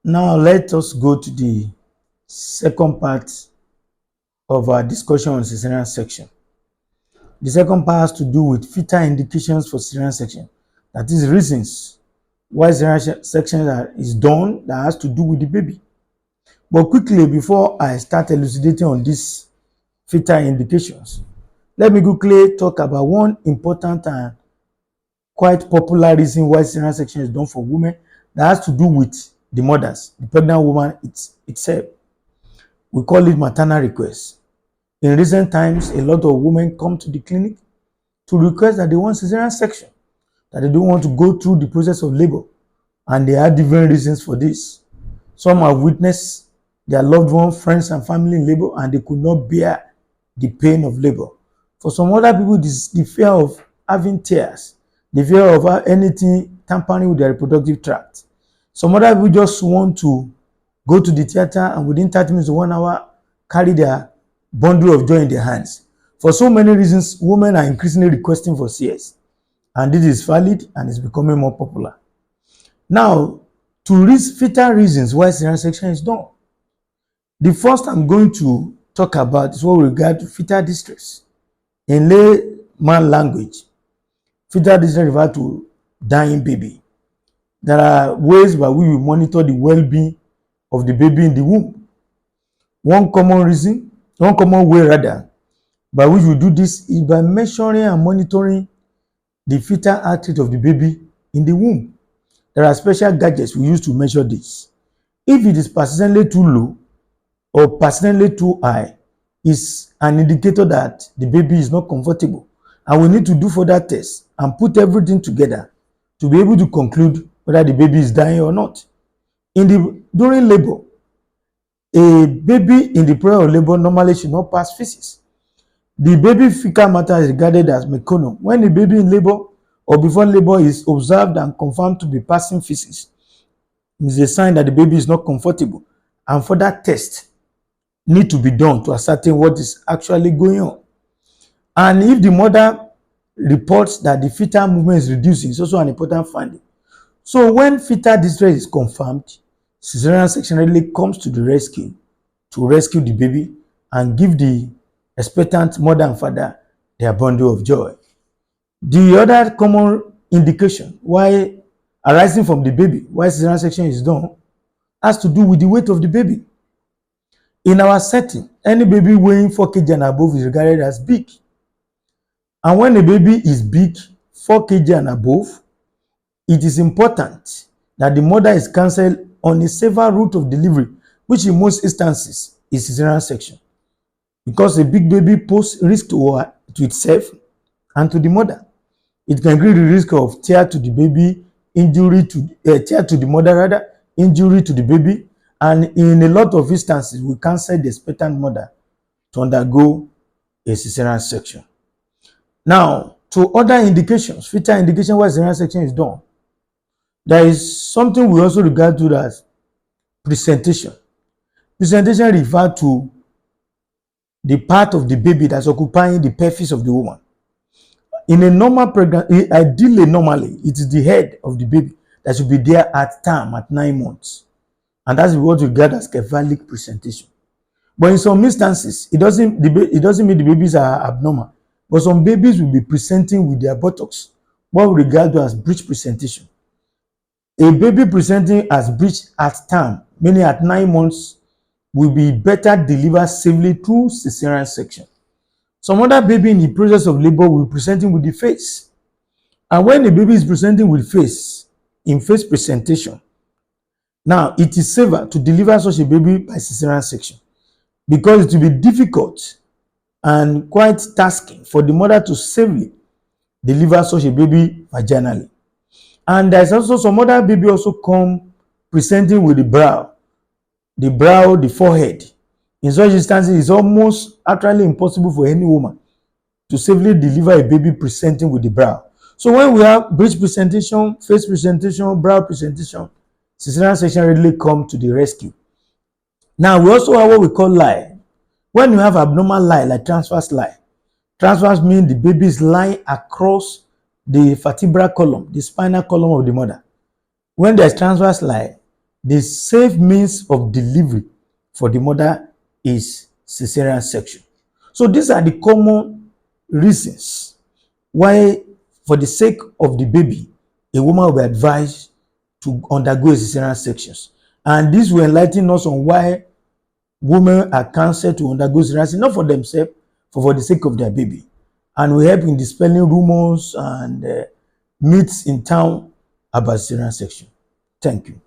Now let us go to the second part of our discussion on cesarean section. The second part has to do with fetal indications for cesarean section. That is reasons why cesarean section is done that has to do with the baby. But quickly, before I start elucidating on these fetal indications, let me quickly talk about one important and quite popular reason why cesarean section is done for women that has to do with the mothers, the pregnant woman itself. We call it maternal request. In recent times, a lot of women come to the clinic to request that they want cesarean section, that they don't want to go through the process of labor, and they have different reasons for this. Some have witnessed their loved ones, friends, and family in labor, and they could not bear the pain of labor. For some other people, this the fear of having tears, the fear of anything tampering with their reproductive tract. Some other people just want to go to the theater and within 30 minutes to 1 hour carry their bundle of joy in their hands. For so many reasons, women are increasingly requesting for CS, and this is valid and is becoming more popular. Now, to read fetal reasons why cesarean section is done, the first I'm going to talk about is what we regard to fetal distress. In layman language, fetal distress refers to dying baby. There are ways by which we monitor the well-being of the baby in the womb. One common way rather, by which we do this is by measuring and monitoring the fetal heart rate of the baby in the womb. There are special gadgets we use to measure this. If it is persistently too low or persistently too high, is an indicator that the baby is not comfortable, and we need to do further tests and put everything together to be able to conclude whether the baby is dying or not. During labor, a baby in the period of labor normally should not pass feces. The baby fecal matter is regarded as meconium. When a baby in labor or before labor is observed and confirmed to be passing feces, it is a sign that the baby is not comfortable, and further tests need to be done to ascertain what is actually going on. And if the mother reports that the fetal movement is reducing, it's also an important finding. So when fetal distress is confirmed, cesarean section readily comes to the rescue to rescue the baby and give the expectant mother and father their bundle of joy. The other common indication why arising from the baby, why cesarean section is done, has to do with the weight of the baby. In our setting, any baby weighing 4 kg and above is regarded as big. And when a baby is big, 4 kg and above, it is important that the mother is counseled on a safer route of delivery, which in most instances is cesarean section, because a big baby poses risk to itself and to the mother. It can increase the risk of tear to the baby, tear to the mother rather, injury to the baby, and in a lot of instances, we counsel the expectant mother to undergo a cesarean section. Now, to other indications, fetal indication why cesarean section is done, there is something we also regard to as presentation. Presentation refers to the part of the baby that's occupying the pelvis of the woman. In a normal pregnancy, ideally normally, it is the head of the baby that should be there at term, at 9 months. And that's what we regard as cephalic presentation. But in some instances, it doesn't mean the babies are abnormal. But some babies will be presenting with their buttocks, what we regard to as breech presentation. A baby presenting as breech at term, meaning at 9 months, will be better delivered safely through cesarean section. Some other baby in the process of labor will be presenting with the face. And when the baby is presenting with face, in face presentation, now it is safer to deliver such a baby by cesarean section, because it will be difficult and quite tasking for the mother to safely deliver such a baby vaginally. And there's also some other baby also come presenting with the brow, the forehead. In such instances, it's almost utterly impossible for any woman to safely deliver a baby presenting with the brow. So when we have breech presentation, face presentation, brow presentation, cesarean section readily come to the rescue. Now we also have what we call lie. When you have abnormal lie, like transverse lie, transverse means the baby is lying across the vertebral column, the spinal column of the mother. When there's transverse lie, the safe means of delivery for the mother is cesarean section. So these are the common reasons why, for the sake of the baby, a woman will be advised to undergo a cesarean section. And this will enlighten us on why women are counseled to undergo cesarean section, not for themselves, for the sake of their baby. And will help in dispelling rumors and myths in town about cesarean section. Thank you.